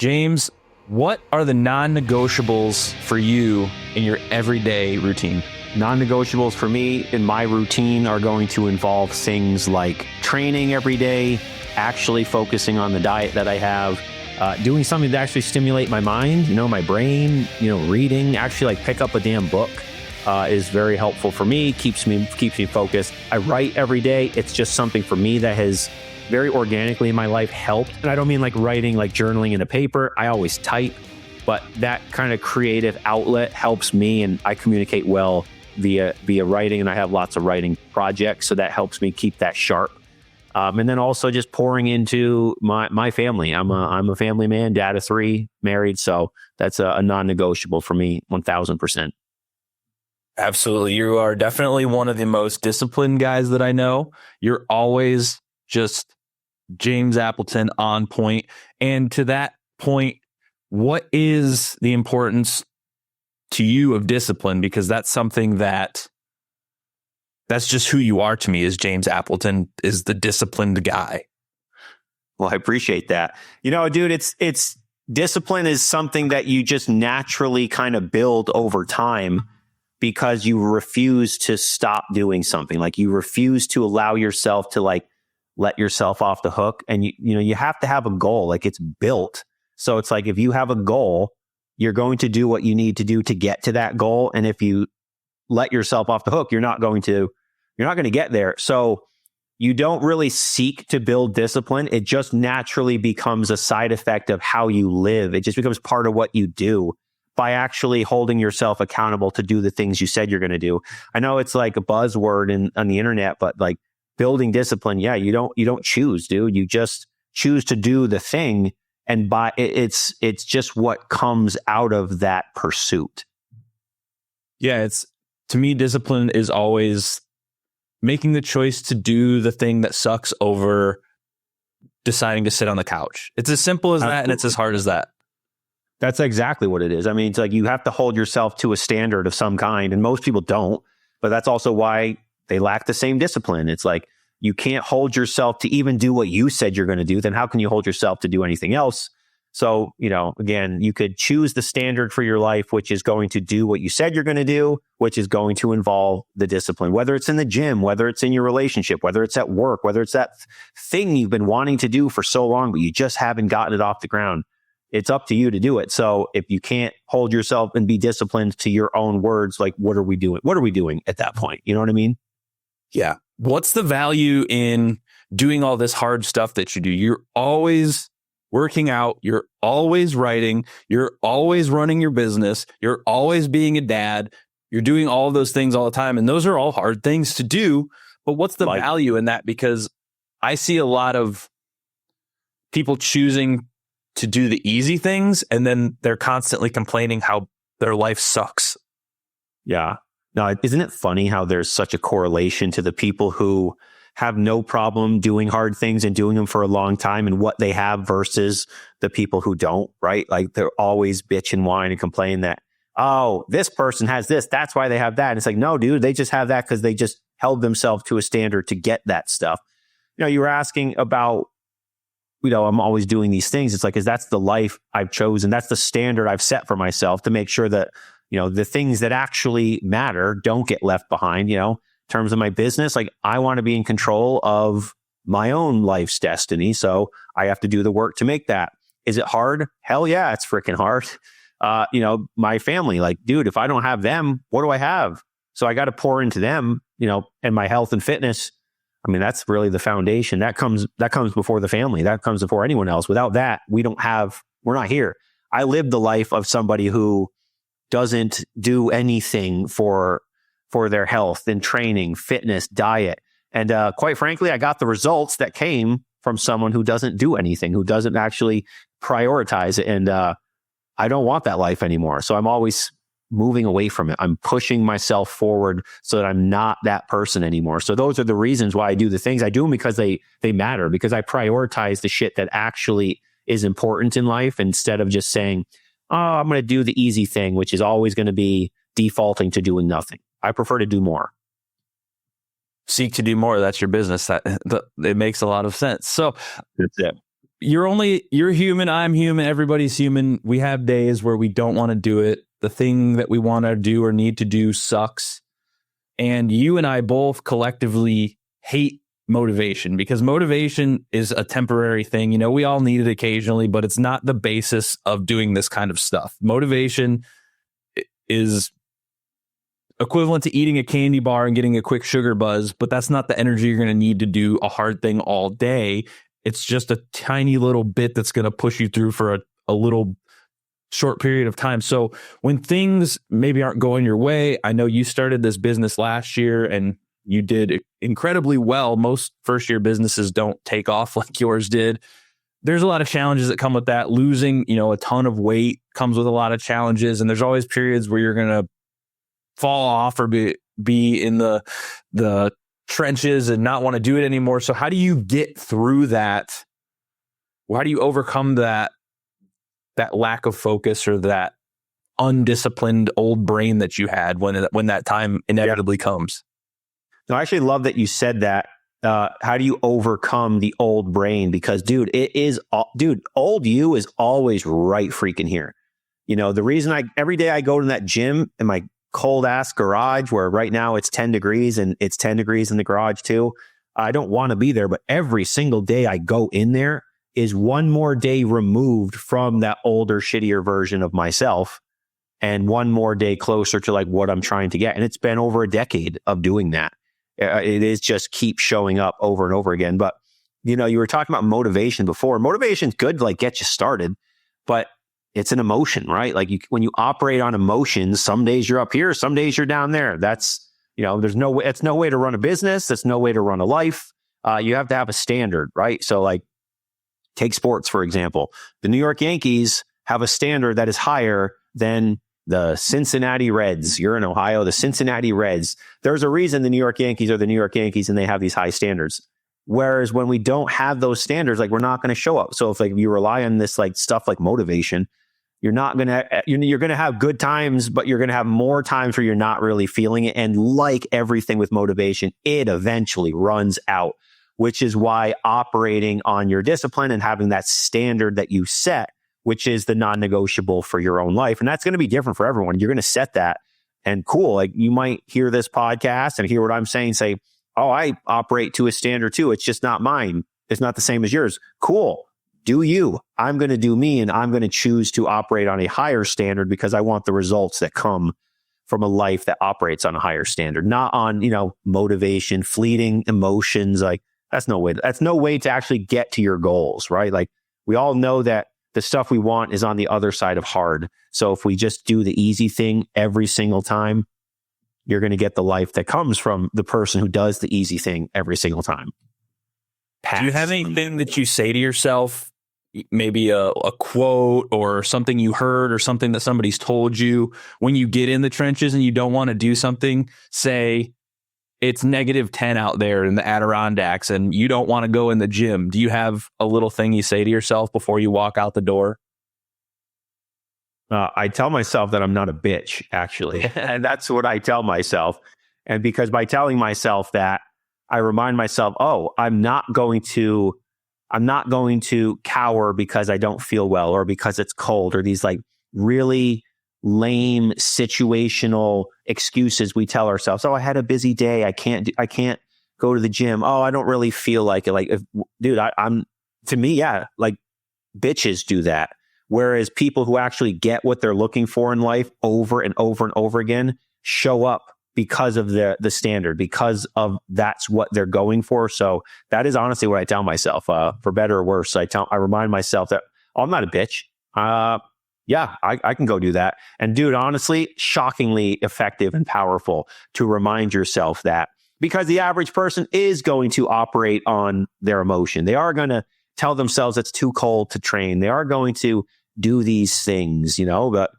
James, what are the non-negotiables for you in your everyday routine? Non-negotiables for me in my routine are going to involve things like training every day, actually focusing on the diet that I have, doing something to actually stimulate my mind, my brain, reading, actually like pick up a damn book is very helpful for me, keeps me focused. I write every day. It's just something for me that has very organically in my life helped. And I don't mean like writing, like journaling in a paper. I always type, but that kind of creative outlet helps me, and I communicate well via writing, and I have lots of writing projects, so that helps me keep that sharp. And then also just pouring into my family. I'm a family man, dad of 3, married, so that's a non-negotiable for me, 1,000%. Absolutely. You are definitely one of the most disciplined guys that I know. You're always just James Appleton on point. And to that point, what is the importance to you of discipline? Because that's something that's just who you are to me, is James Appleton is the disciplined guy. Well, I appreciate that. Dude, it's discipline is something that you just naturally kind of build over time because you refuse to stop doing something. Like you refuse to allow yourself to like let yourself off the hook. And you have to have a goal. Like it's built. So it's like if you have a goal, you're going to do what you need to do to get to that goal. And if you let yourself off the hook, you're not going to get there. So you don't really seek to build discipline. It just naturally becomes a side effect of how you live. It just becomes part of what you do by actually holding yourself accountable to do the things you said you're going to do. I know it's like a buzzword on the internet, but like building discipline, yeah, you don't choose, dude. You just choose to do the thing, and it's just what comes out of that pursuit. Yeah, to me, discipline is always making the choice to do the thing that sucks over deciding to sit on the couch. It's as simple as that, and it's as hard as that. That's exactly what it is. I mean, it's like you have to hold yourself to a standard of some kind, and most people don't, but that's also why they lack the same discipline. It's like you can't hold yourself to even do what you said you're going to do. Then how can you hold yourself to do anything else? So, again, you could choose the standard for your life, which is going to do what you said you're going to do, which is going to involve the discipline, whether it's in the gym, whether it's in your relationship, whether it's at work, whether it's that thing you've been wanting to do for so long, but you just haven't gotten it off the ground. It's up to you to do it. So if you can't hold yourself and be disciplined to your own words, like what are we doing? What are we doing at that point? You know what I mean? Yeah. What's the value in doing all this hard stuff that you do? You're always working out. You're always writing. You're always running your business. You're always being a dad. You're doing all of those things all the time. And those are all hard things to do. But what's the value in that? Because I see a lot of people choosing to do the easy things, and then they're constantly complaining how their life sucks. Yeah. Now, isn't it funny how there's such a correlation to the people who have no problem doing hard things and doing them for a long time and what they have versus the people who don't, right? Like they're always bitch and whine and complain that, oh, this person has this, that's why they have that. And it's like, no, dude, they just have that because they just held themselves to a standard to get that stuff. You were asking about, I'm always doing these things. It's like, because that's the life I've chosen. That's the standard I've set for myself to make sure that, the things that actually matter don't get left behind, in terms of my business. Like I want to be in control of my own life's destiny. So I have to do the work to make that. Is it hard? Hell yeah, it's freaking hard. My family, like, dude, if I don't have them, what do I have? So I got to pour into them, and my health and fitness. I mean, that's really the foundation. That comes before the family. That comes before anyone else. Without that, we're not here. I live the life of somebody who doesn't do anything for their health and training, fitness, diet. And quite frankly, I got the results that came from someone who doesn't do anything, who doesn't actually prioritize it. And I don't want that life anymore. So I'm always moving away from it. I'm pushing myself forward so that I'm not that person anymore. So those are the reasons why I do the things I do, them because they matter, because I prioritize the shit that actually is important in life instead of just saying, oh, I'm going to do the easy thing, which is always going to be defaulting to doing nothing. I prefer to do more. Seek to do more. That's your business. It makes a lot of sense. So that's it. you're human. I'm human. Everybody's human. We have days where we don't want to do it. The thing that we want to do or need to do sucks. And you and I both collectively hate motivation because motivation is a temporary thing. We all need it occasionally, but it's not the basis of doing this kind of stuff. Motivation is equivalent to eating a candy bar and getting a quick sugar buzz, but that's not the energy you're going to need to do a hard thing all day. It's just a tiny little bit that's going to push you through for a little short period of time. So when things maybe aren't going your way, I know you started this business last year and you did incredibly well. Most first year businesses don't take off like yours did. There's a lot of challenges that come with that. Losing, a ton of weight comes with a lot of challenges. And there's always periods where you're going to fall off or be in the trenches and not want to do it anymore. So how do you get through that? How do you overcome that lack of focus or that undisciplined old brain that you had when that time inevitably comes? No, I actually love that you said that. How do you overcome the old brain? Because old you is always right freaking here. The reason every day I go to that gym in my cold ass garage where right now it's 10 degrees and it's 10 degrees in the garage too. I don't want to be there, but every single day I go in there is one more day removed from that older, shittier version of myself and one more day closer to like what I'm trying to get. And it's been over a decade of doing that. It is just keep showing up over and over again. But, you were talking about motivation before. Motivation's good to like get you started, but it's an emotion, right? Like when you operate on emotions, some days you're up here, some days you're down there. That's, there's no way, it's no way to run a business. That's no way to run a life. You have to have a standard, right? So like take sports, for example. The New York Yankees have a standard that is higher than the Cincinnati Reds. You're in Ohio, the Cincinnati Reds. There's a reason the New York Yankees are the New York Yankees and they have these high standards. Whereas when we don't have those standards, like we're not going to show up. So if like you rely on this like stuff like motivation, you're going to have good times, but you're going to have more times where you're not really feeling it. And like everything with motivation, it eventually runs out, which is why operating on your discipline and having that standard that you set, which is the non-negotiable for your own life. And that's going to be different for everyone. You're going to set that. And cool, like you might hear this podcast and hear what I'm saying, say, oh, I operate to a standard too. It's just not mine. It's not the same as yours. Cool. Do you. I'm going to do me, and I'm going to choose to operate on a higher standard because I want the results that come from a life that operates on a higher standard, not on, motivation, fleeting emotions. Like that's no way to actually get to your goals, right? Like we all know that the stuff we want is on the other side of hard. So if we just do the easy thing every single time, you're going to get the life that comes from the person who does the easy thing every single time. Do you have anything that you say to yourself, maybe a quote or something you heard or something that somebody's told you when you get in the trenches and you don't want to do something? Say it's -10 out there in the Adirondacks and you don't want to go in the gym. Do you have a little thing you say to yourself before you walk out the door? I tell myself that I'm not a bitch, actually. And that's what I tell myself. And because by telling myself that, I remind myself, oh, I'm not going to cower because I don't feel well or because it's cold or these like really lame situational excuses we tell ourselves. Oh, I had a busy day. I can't go to the gym. Oh, I don't really feel like it. Like, to me, yeah, like bitches do that. Whereas people who actually get what they're looking for in life over and over and over again show up because of the standard, because of that's what they're going for. So that is honestly what I tell myself, for better or worse. I remind myself that, oh, I'm not a bitch. Yeah, I can go do that. And dude, honestly, shockingly effective and powerful to remind yourself that, because the average person is going to operate on their emotion. They are going to tell themselves it's too cold to train. They are going to do these things, but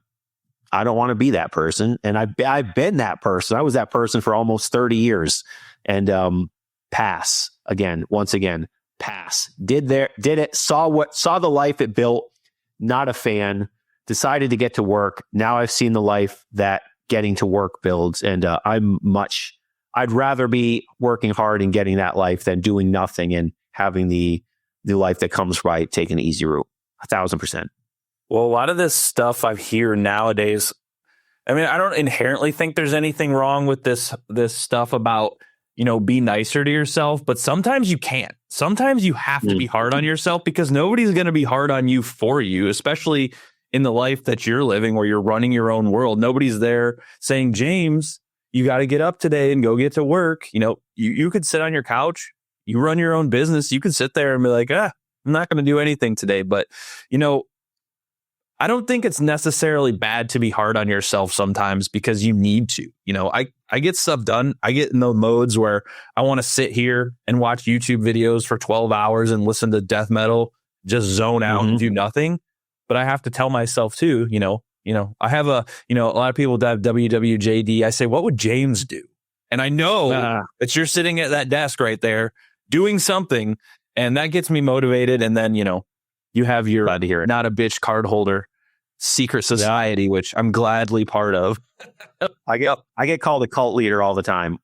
I don't want to be that person. And I've been that person. I was that person for almost 30 years and pass. Once again, pass. Did it, saw the life it built, not a fan, decided to get to work. Now I've seen the life that getting to work builds. And I'd rather be working hard and getting that life than doing nothing and having the the life that comes by taking the easy route. 1,000%. Well, a lot of this stuff I hear nowadays, I mean, I don't inherently think there's anything wrong with this stuff about, be nicer to yourself, but sometimes you can't. Sometimes you have to be hard on yourself because nobody's going to be hard on you for you, especially in the life that you're living where you're running your own world. Nobody's there saying, James, you got to get up today and go get to work. You could sit on your couch, you run your own business. You could sit there and be like, I'm not going to do anything today. But, I don't think it's necessarily bad to be hard on yourself sometimes because you need to. I get stuff done. I get in those modes where I want to sit here and watch YouTube videos for 12 hours and listen to death metal, just zone out and do nothing. But I have to tell myself too, I have a lot of people that have WWJD. I say, what would James do? And I know that you're sitting at that desk right there doing something, and that gets me motivated. And then, you have your Glad to hear it. Not a bitch card holder secret society, which I'm gladly part of. I get called a cult leader all the time.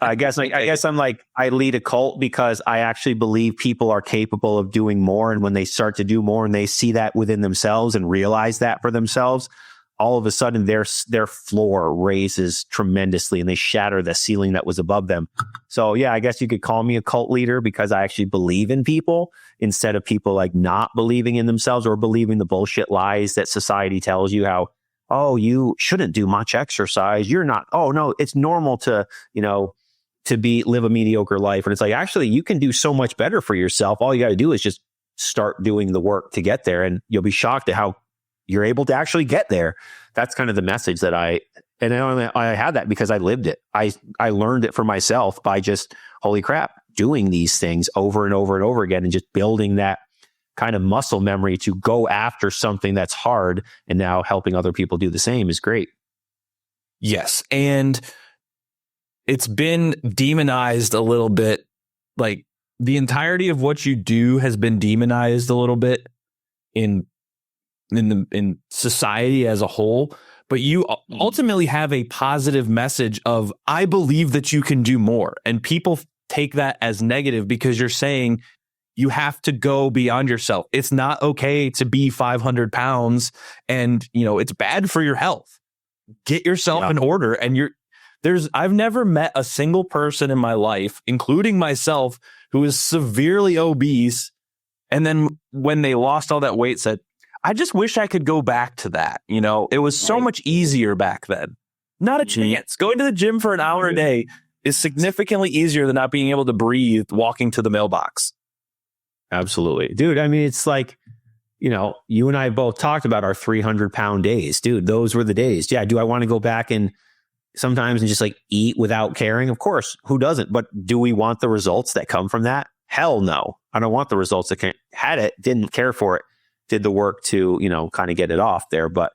I guess I'm like, I lead a cult because I actually believe people are capable of doing more. And when they start to do more and they see that within themselves and realize that for themselves, all of a sudden their floor raises tremendously and they shatter the ceiling that was above them. So yeah, I guess you could call me a cult leader because I actually believe in people instead of people like not believing in themselves or believing the bullshit lies that society tells you how, oh, you shouldn't do much exercise. You're not, oh no, it's normal to, live a mediocre life. And it's like, actually, you can do so much better for yourself. All you got to do is just start doing the work to get there. And you'll be shocked at how you're able to actually get there. That's kind of the message that I had that because I lived it. I learned it for myself by just, holy crap, doing these things over and over and over again and just building that kind of muscle memory to go after something that's hard, and now helping other people do the same is great. Yes. And it's been demonized a little bit. Like the entirety of what you do has been demonized a little bit in society as a whole. But you ultimately have a positive message of, I believe that you can do more. And people take that as negative because you're saying you have to go beyond yourself. It's not okay to be 500 pounds and, it's bad for your health. Get yourself in order. And I've never met a single person in my life, including myself, who is severely obese. And then when they lost all that weight said, I just wish I could go back to that. It was so much easier back then. Not a chance. Going to the gym for an hour a day is significantly easier than not being able to breathe walking to the mailbox. Absolutely. Dude, I mean, it's like, you and I both talked about our 300-pound days. Dude, those were the days. Yeah. Do I want to go back and sometimes and just like eat without caring? Of course. Who doesn't? But do we want the results that come from that? Hell no. I don't want the results that had it, didn't care for it, did the work to, kind of get it off there. But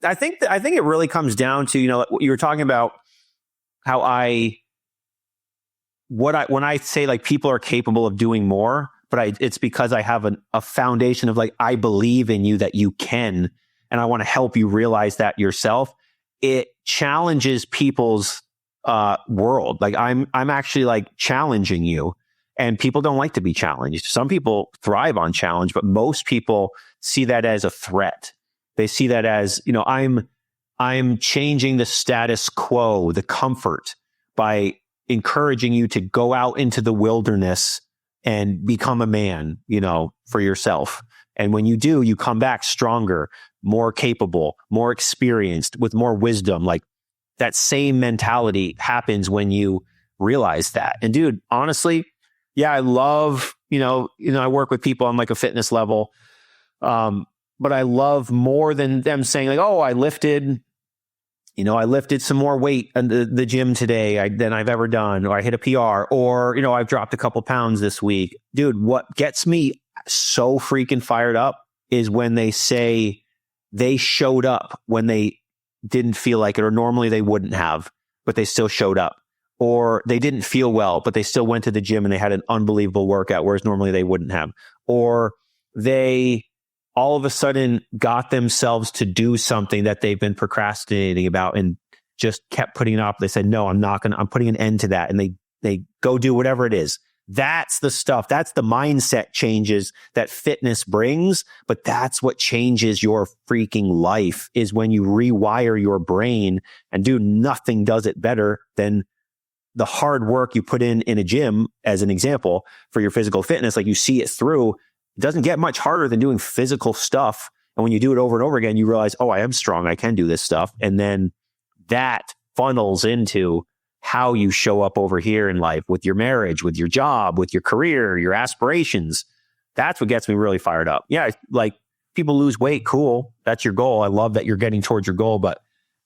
I think it really comes down to, what you were talking about, how when I say like people are capable of doing more, but it's because I have a foundation of like, I believe in you that you can, and I want to help you realize that yourself. It challenges people's world. Like I'm actually like challenging you, and people don't like to be challenged. Some people thrive on challenge, but most people see that as a threat. They see that as, I'm changing the status quo, the comfort, by encouraging you to go out into the wilderness and become a man, for yourself. And when you do, you come back stronger, more capable, more experienced, with more wisdom. Like that same mentality happens when you realize that. And dude, honestly, yeah, I love, I work with people on like a fitness level. But I love more than them saying like, oh, I lifted some more weight in the gym today than I've ever done, or I hit a PR, or, I've dropped a couple pounds this week. Dude, what gets me so freaking fired up is when they say they showed up when they didn't feel like it, or normally they wouldn't have, but they still showed up. Or they didn't feel well, but they still went to the gym and they had an unbelievable workout, whereas normally they wouldn't have. Or they all of a sudden got themselves to do something that they've been procrastinating about and just kept putting it off. They said, no, I'm putting an end to that. And they go do whatever it is. That's the stuff. That's the mindset changes that fitness brings. But that's what changes your freaking life, is when you rewire your brain. And dude, nothing does it better than the hard work you put in a gym, as an example, for your physical fitness. Like, you see it through. It doesn't get much harder than doing physical stuff. And when you do it over and over again, you realize, oh, I am strong. I can do this stuff. And then that funnels into how you show up over here in life, with your marriage, with your job, with your career, your aspirations. That's what gets me really fired up. Yeah, like, people lose weight, cool. That's your goal. I love that you're getting towards your goal, but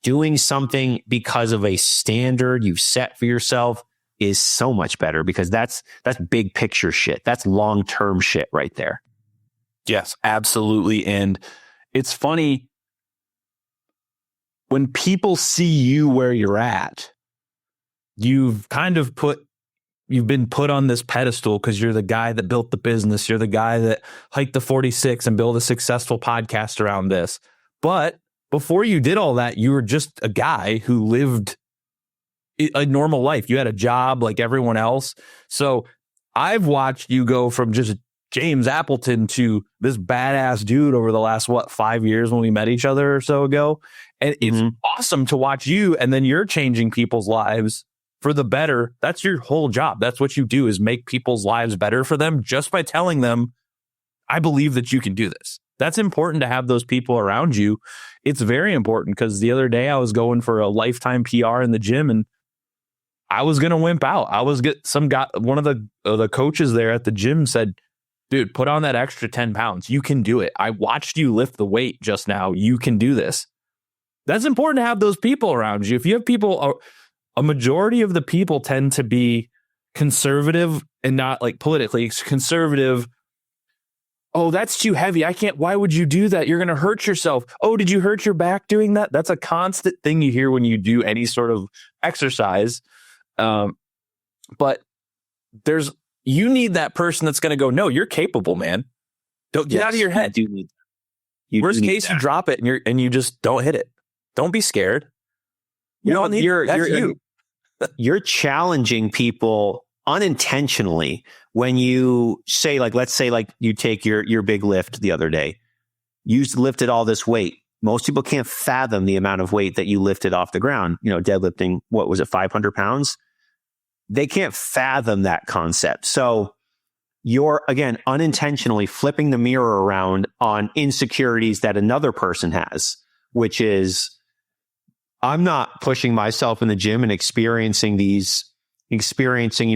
doing something because of a standard you've set for yourself is so much better, because that's big picture shit. That's long-term shit right there. Yes, absolutely. And it's funny when people see you where you're at. You've been put on this pedestal because you're the guy that built the business. You're the guy that hiked the 46 and built a successful podcast around this. But before you did all that, you were just a guy who lived a normal life. You had a job like everyone else. So I've watched you go from just James Appleton to this badass dude over the last, 5 years when we met each other or so ago. And it's awesome to watch you. And then you're changing people's lives for the better. That's your whole job. That's what you do, is make people's lives better for them just by telling them, I believe that you can do this. That's important to have those people around you. It's very important, because the other day I was going for a lifetime PR in the gym and I was going to wimp out. One of the coaches there at the gym said, dude, put on that extra 10 pounds. You can do it. I watched you lift the weight just now. You can do this. That's important to have those people around you. If you have people, a majority of the people tend to be conservative and not like politically conservative. Oh, that's too heavy. I can't. Why would you do that? You're going to hurt yourself. Oh, did you hurt your back doing that? That's a constant thing you hear when you do any sort of exercise. But you need that person that's going to go, no, you're capable, man. Don't get out of your head. Worst case, you drop it and you just don't hit it. Don't be scared. You're challenging people unintentionally when you say, like, let's say, like, you take your big lift the other day. You lifted all this weight. Most people can't fathom the amount of weight that you lifted off the ground. Deadlifting, what was it, 500 pounds? They can't fathom that concept. So you're, again, unintentionally flipping the mirror around on insecurities that another person has, which is, I'm not pushing myself in the gym and experiencing,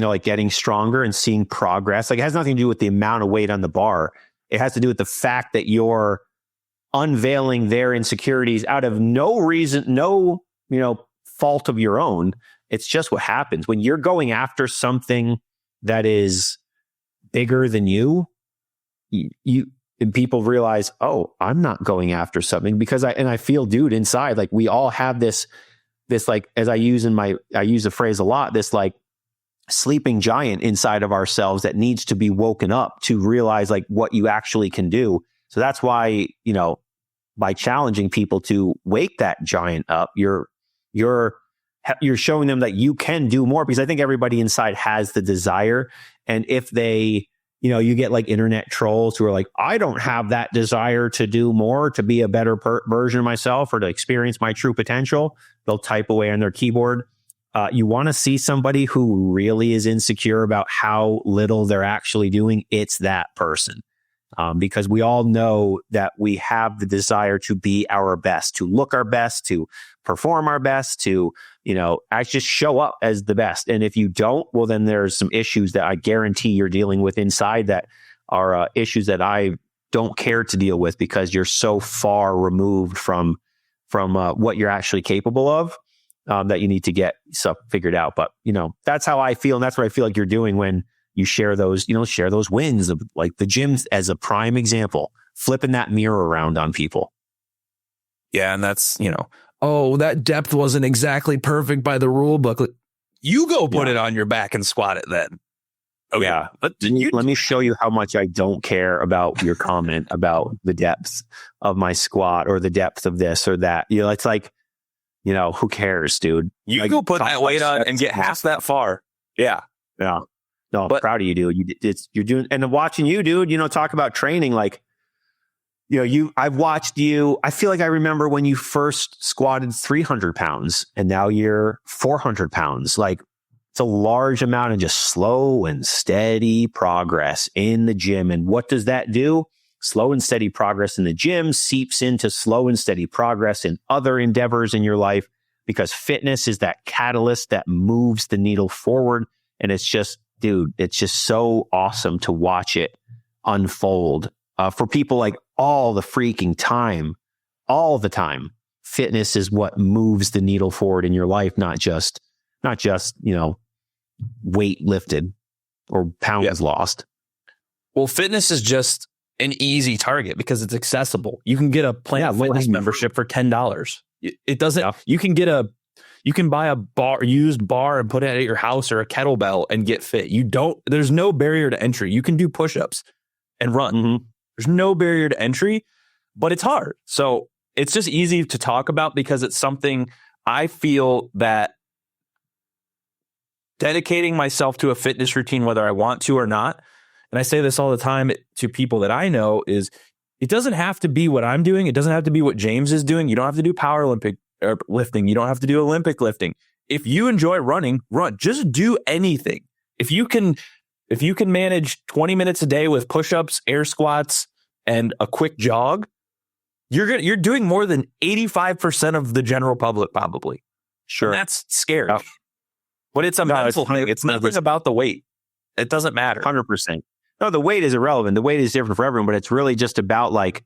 like, getting stronger and seeing progress. Like, it has nothing to do with the amount of weight on the bar. It has to do with the fact that you're unveiling their insecurities out of no reason, no, fault of your own. It's just what happens when you're going after something that is bigger than you. And people realize, oh, I'm not going after something because I feel, dude, inside, like, we all have this like, as I use the phrase a lot, this like sleeping giant inside of ourselves that needs to be woken up to realize, like, what you actually can do. So that's why, by challenging people to wake that giant up, you're showing them that you can do more, because I think everybody inside has the desire. And if they, you get like internet trolls who are like, I don't have that desire to do more, to be a better version of myself, or to experience my true potential. They'll type away on their keyboard. You want to see somebody who really is insecure about how little they're actually doing. It's that person. Because we all know that we have the desire to be our best, to look our best, to perform our best, to, just show up as the best. And if you don't, well, then there's some issues that I guarantee you're dealing with inside that are issues that I don't care to deal with, because you're so far removed from what you're actually capable of, that you need to get stuff figured out. But, that's how I feel. And that's what I feel like you're doing when you share those wins of, like, the gym as a prime example, flipping that mirror around on people. Yeah. And that's, oh, that depth wasn't exactly perfect by the rule book. You go put it on your back and squat it then. Okay. Yeah. Let me show you how much I don't care about your comment about the depth of my squat or the depth of this or that. It's like, who cares, dude? You go put that weight on and get half that far. Yeah. Yeah. No, I'm But proud of you, dude. You're doing, and watching you, dude, talk about training, like, I've watched you. I feel like I remember when you first squatted 300 pounds and now you're 400 pounds. Like, it's a large amount of just slow and steady progress in the gym. And what does that do? Slow and steady progress in the gym seeps into slow and steady progress in other endeavors in your life, because fitness is that catalyst that moves the needle forward. And it's just, dude, it's just so awesome to watch it unfold for people like all the freaking time, all the time. Fitness is what moves the needle forward in your life, not just, weight lifted or pounds lost. Well, fitness is just an easy target because it's accessible. You can get a Planet Fitness membership for $10. It doesn't, you can buy a used bar and put it at your house, or a kettlebell, and get fit. There's no barrier to entry. You can do push-ups and run. Mm-hmm. There's no barrier to entry, but it's hard. So it's just easy to talk about because it's something I feel that dedicating myself to a fitness routine, whether I want to or not, and I say this all the time to people that I know, is it doesn't have to be what I'm doing. It doesn't have to be what James is doing. You don't have to do Paralympic lifting. You don't have to do Olympic lifting. If you enjoy running, run. Just do anything. If you can manage 20 minutes a day with push-ups, air squats, and a quick jog, you're doing more than 85% of the general public, probably. Sure. And that's scary. But it's a mental thing. It's nothing about the weight. It doesn't matter. 100%. No, the weight is irrelevant. The weight is different for everyone, but it's really just about like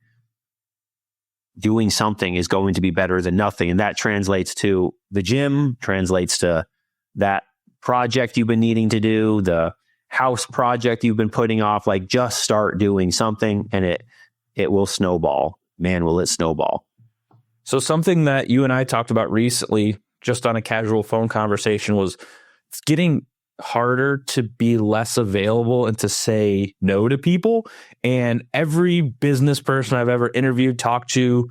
doing something is going to be better than nothing. And that translates to the gym, translates to that project you've been needing to do, the house project you've been putting off. Like, just start doing something and it will snowball. Man, will it snowball. So something that you and I talked about recently, just on a casual phone conversation, was it's getting harder to be less available and to say no to people. And every business person I've ever interviewed, talked to,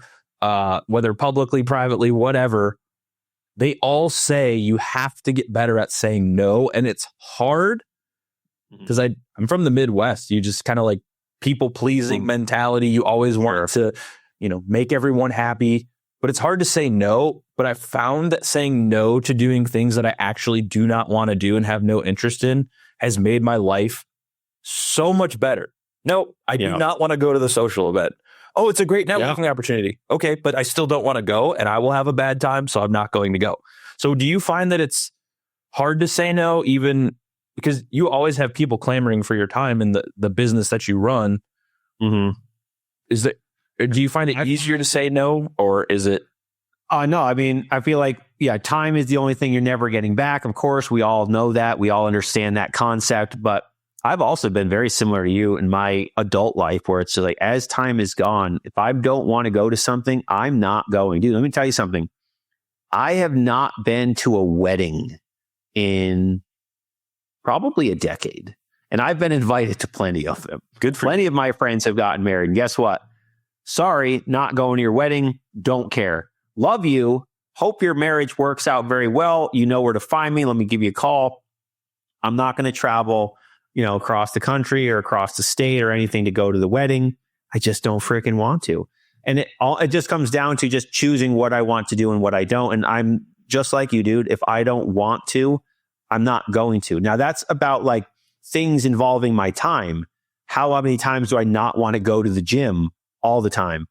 whether publicly, privately, whatever, they all say you have to get better at saying no. And it's hard because I'm from the Midwest. You just kind of like people pleasing mentality. You always want to, make everyone happy, but it's hard to say no. But I found that saying no to doing things that I actually do not want to do and have no interest in has made my life so much better. No, I do not want to go to the social event. Oh, it's a great networking opportunity. Okay, but I still don't want to go and I will have a bad time, so I'm not going to go. So do you find that it's hard to say no, even because you always have people clamoring for your time in the business that you run? Mm-hmm. Do you find it easier to say no, or is it? No, I mean, I feel like, time is the only thing you're never getting back. Of course, we all know that. We all understand that concept. But I've also been very similar to you in my adult life, where it's like, as time is gone, if I don't want to go to something, I'm not going. Dude, let me tell you something. I have not been to a wedding in probably a decade. And I've been invited to plenty of them. Plenty of my friends have gotten married. And guess what? Sorry, not going to your wedding. Don't care. Love you. Hope your marriage works out very well. You know where to find me. Let me give you a call. I'm not going to travel, across the country or across the state or anything to go to the wedding. I just don't freaking want to. And it just comes down to just choosing what I want to do and what I don't. And I'm just like you, dude. If I don't want to, I'm not going to. Now, that's about like things involving my time. How many times do I not want to go to the gym all the time?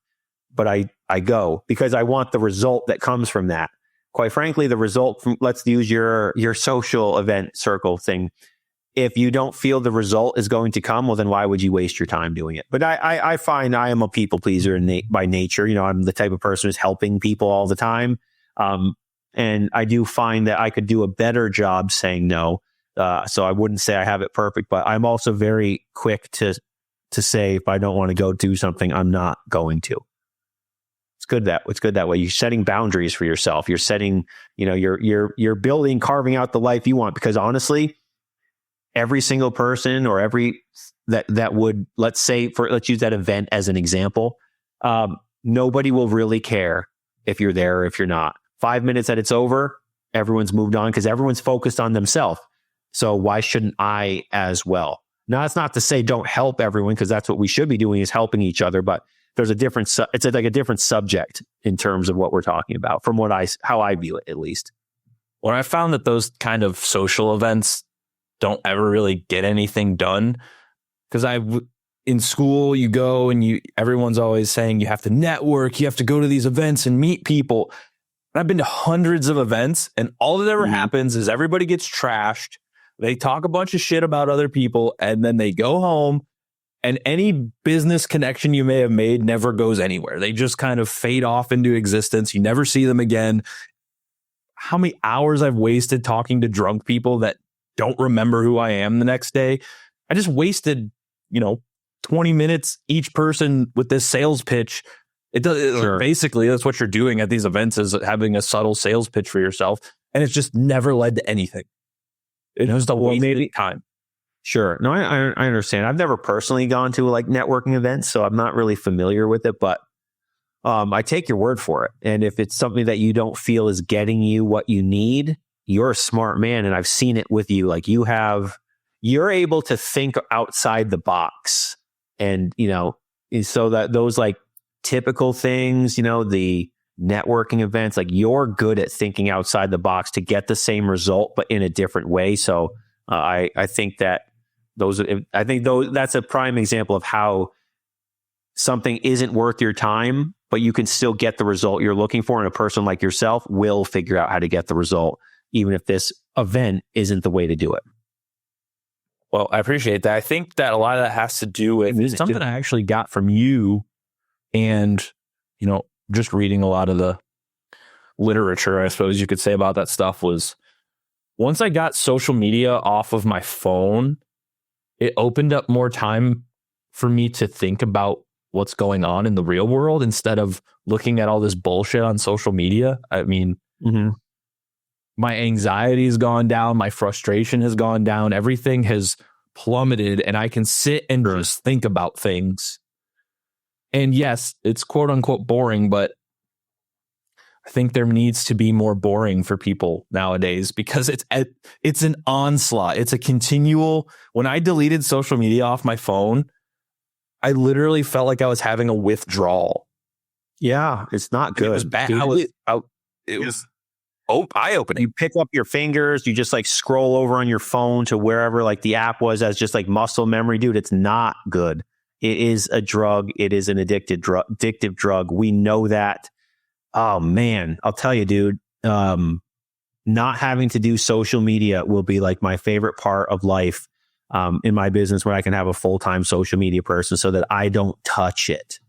But I go because I want the result that comes from that. Quite frankly, the result from, let's use your social event circle thing. If you don't feel the result is going to come, well, then why would you waste your time doing it? But I find I am a people pleaser by nature. I'm the type of person who's helping people all the time. And I do find that I could do a better job saying no. So I wouldn't say I have it perfect, but I'm also very quick to say, if I don't want to go do something, I'm not going to. It's good that way. You're setting boundaries for yourself. You're setting, you're building, carving out the life you want. Because honestly, every single person or that would, let's use that event as an example. Nobody will really care if you're there or if you're not. 5 minutes that it's over, everyone's moved on because everyone's focused on themselves. So why shouldn't I as well? Now, that's not to say don't help everyone, because that's what we should be doing, is helping each other. But there's a different, it's like a different subject in terms of what we're talking about, from how I view it, at least. Well, I found that those kind of social events don't ever really get anything done, because in school you go and everyone's always saying you have to network, you have to go to these events and meet people. And I've been to hundreds of events, and all that ever happens is everybody gets trashed. They talk a bunch of shit about other people, and then they go home, and any business connection you may have made never goes anywhere. They just kind of fade off into existence. You never see them again. How many hours I've wasted talking to drunk people that don't remember who I am the next day. I just wasted, 20 minutes each person with this sales pitch. Basically, that's what you're doing at these events, is having a subtle sales pitch for yourself. And it's just never led to anything. It was the wasted time. Sure. No, I understand. I've never personally gone to like networking events, so I'm not really familiar with it, but I take your word for it. And if it's something that you don't feel is getting you what you need, you're a smart man. And I've seen it with you. Like you're able to think outside the box. And, so that those like typical things, the networking events, like you're good at thinking outside the box to get the same result, but in a different way. So I think that's a prime example of how something isn't worth your time, but you can still get the result you're looking for. And a person like yourself will figure out how to get the result, even if this event isn't the way to do it. Well, I appreciate that. I think that a lot of that has to do with something I actually got from you, and, just reading a lot of the literature, I suppose you could say, about that stuff, was once I got social media off of my phone, it opened up more time for me to think about what's going on in the real world instead of looking at all this bullshit on social media. I mean, my anxiety has gone down. My frustration has gone down. Everything has plummeted, and I can sit and just think about things. And yes, it's quote unquote boring, but I think there needs to be more boring for people nowadays, because it's an onslaught. It's a continual. When I deleted social media off my phone, I literally felt like I was having a withdrawal. Yeah, it's not good. It was bad. It was eye-opening. You pick up your fingers, you just like scroll over on your phone to wherever like the app was, as just like muscle memory. Dude, it's not good. It is a drug. It is an addictive drug. We know that. Oh man, I'll tell you, dude, not having to do social media will be like my favorite part of life in my business, where I can have a full-time social media person so that I don't touch it,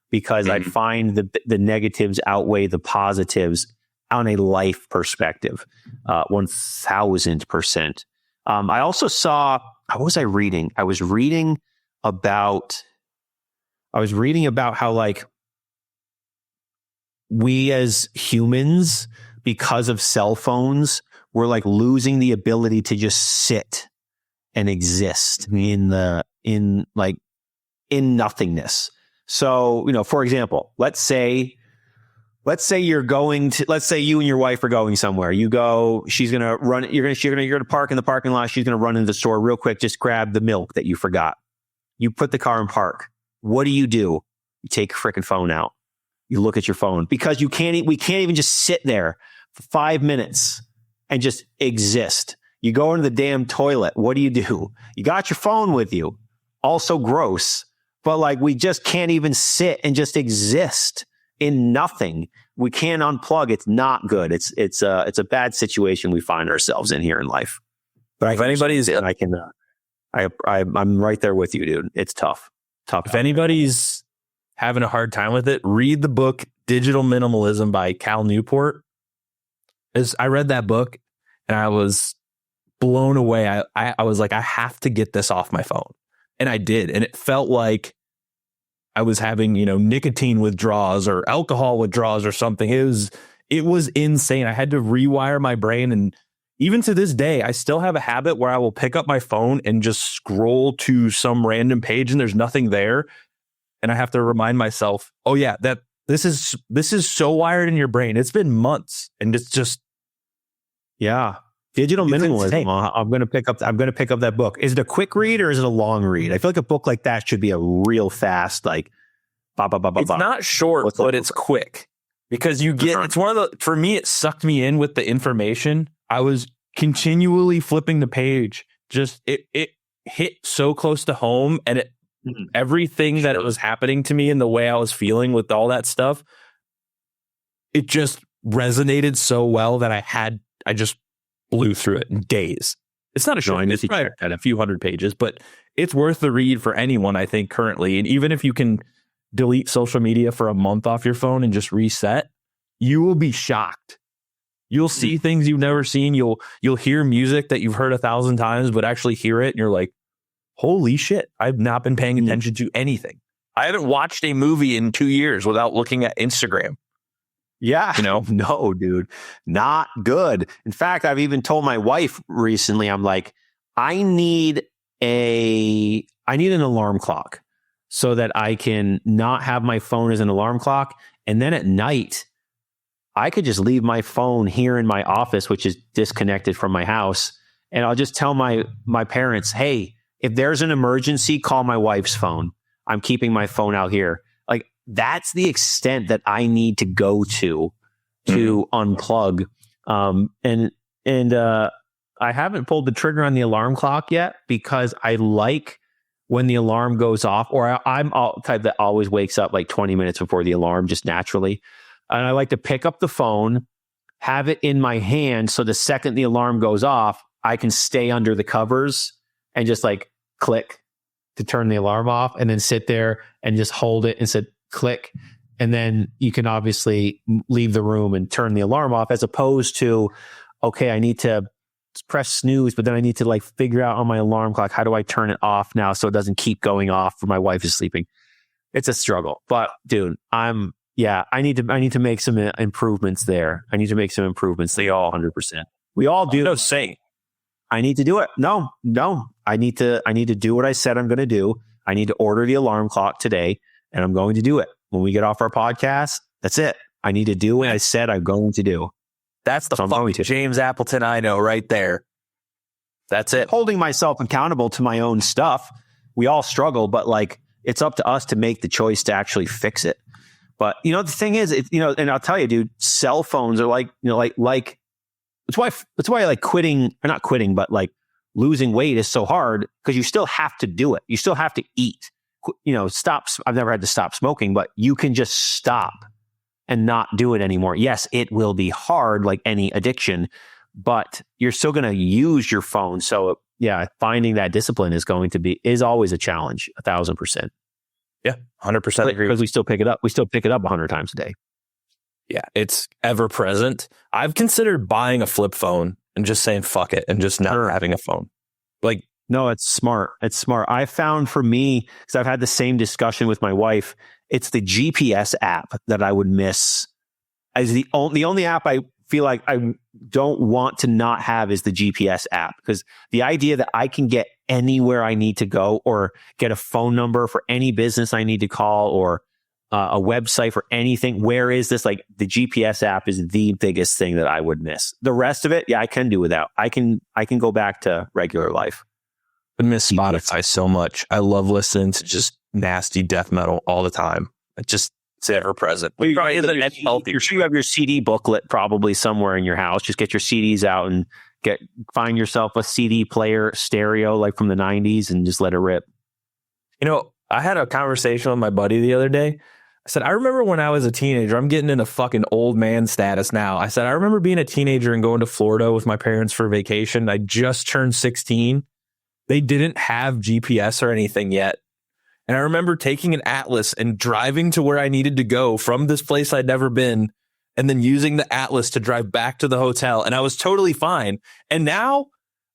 because I find the negatives outweigh the positives on a life perspective, 1000%. I also saw, what was I reading? I was reading about how like we as humans, because of cell phones, we're like losing the ability to just sit and exist in nothingness. So, for example, let's say you and your wife are going somewhere. You go, she's going to run, you're going to park in the parking lot. She's going to run into the store real quick, just grab the milk that you forgot. You put the car in park. What do? You take your freaking phone out. You look at your phone, because we can't even just sit there for 5 minutes and just exist. You go into the damn toilet. What do? You got your phone with you. Also gross, but like we just can't even sit and just exist in nothing. We can't unplug. It's not good. It's a bad situation we find ourselves in here in life. But I'm right there with you, dude. It's tough. If anybody's having a hard time with it, read the book Digital Minimalism by Cal Newport. I read that book and I was blown away. I was like, I have to get this off my phone. And I did. And it felt like I was having, nicotine withdrawals or alcohol withdrawals or something. It was insane. I had to rewire my brain. And even to this day, I still have a habit where I will pick up my phone and just scroll to some random page and there's nothing there. And I have to remind myself, oh yeah, that this is so wired in your brain. It's been months and it's just. Yeah. Digital minimalism. I'm going to pick up that book. Is it a quick read or is it a long read? I feel like a book like that should be a real fast, like, it's not short, but it's quick because you get, it's one of the, for me, it sucked me in with the information. I was continually flipping the page. Just, it hit so close to home, and everything that it was happening to me and the way I was feeling with all that stuff, it just resonated so well that I just blew through it in days. It's not a short, it's probably at a few hundred pages, but it's worth the read for anyone, I think, currently. And even if you can delete social media for a month off your phone and just reset, you will be shocked. You'll see things you've never seen. You'll hear music that you've heard 1,000 times, but actually hear it and you're like, holy shit, I've not been paying attention to anything. I haven't watched a movie in 2 years without looking at Instagram. Yeah. No, dude, not good. In fact, I've even told my wife recently, I'm like, I need an alarm clock so that I can not have my phone as an alarm clock. And then at night, I could just leave my phone here in my office, which is disconnected from my house. And I'll just tell my parents, hey, if there's an emergency, call my wife's phone. I'm keeping my phone out here. Like, that's the extent that I need to go to unplug. And I haven't pulled the trigger on the alarm clock yet because I like when the alarm goes off, or I'm all type that always wakes up like 20 minutes before the alarm, just naturally. And I like to pick up the phone, have it in my hand, so the second the alarm goes off, I can stay under the covers and just like click to turn the alarm off, and then sit there and just hold it and say click. And then you can obviously leave the room and turn the alarm off, as opposed to, okay, I need to press snooze, but then I need to like figure out on my alarm clock, how do I turn it off now so it doesn't keep going off when my wife is sleeping? It's a struggle. But dude, I need to make some improvements there. I need to make some improvements. They all 100%. We all do. No, say I need to do it. No. I need to do what I said I'm going to do. I need to order the alarm clock today, and I'm going to do it. When we get off our podcast, that's it. I need to do what I said I'm going to do. That's the fucking James Appleton I know right there. That's it. Holding myself accountable to my own stuff. We all struggle, but like, it's up to us to make the choice to actually fix it. But the thing is, and I'll tell you, dude, cell phones are like it's why like quitting, or not quitting, but like losing weight is so hard, because you still have to do it. You still have to eat. Stop. I've never had to stop smoking, but you can just stop and not do it anymore. Yes, it will be hard, like any addiction, but you're still going to use your phone. So yeah, finding that discipline is always a challenge, 1,000%. Yeah, 100% agree. Because we still pick it up. We still pick it up 100 times a day. Yeah, it's ever present. I've considered buying a flip phone and just saying fuck it and just not having a phone. Like, no, it's smart. It's smart. I found for me, because I've had the same discussion with my wife, it's the GPS app that I would miss. As the only app I feel like I don't want to not have is the GPS app, because the idea that I can get anywhere I need to go, or get a phone number for any business I need to call, or a website for anything. Where is this? Like, the GPS app is the biggest thing that I would miss. The rest of it, yeah, I can do without. I can go back to regular life. I miss Spotify so much. I love listening to just nasty death metal all the time. It's ever present. Well, you're sure you have your CD booklet probably somewhere in your house. Just get your CDs out and find yourself a CD player stereo like from the 90s and just let it rip. I had a conversation with my buddy the other day. I said, I remember when I was a teenager, I'm getting into fucking old man status now. I said, I remember being a teenager and going to Florida with my parents for vacation. I just turned 16. They didn't have GPS or anything yet. And I remember taking an atlas and driving to where I needed to go from this place I'd never been, and then using the atlas to drive back to the hotel. And I was totally fine. And now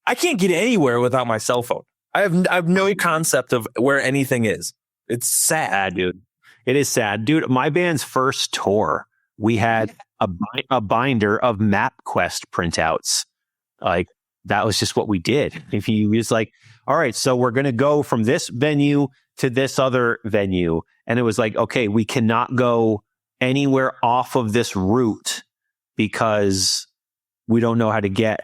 I can't get anywhere without my cell phone. I have no concept of where anything is. It's sad, dude. It is sad, dude. My band's first tour, we had a binder of MapQuest printouts. Like, that was just what we did. If you was like, all right, so we're going to go from this venue to this other venue. And it was like, okay, we cannot go anywhere off of this route because we don't know how to get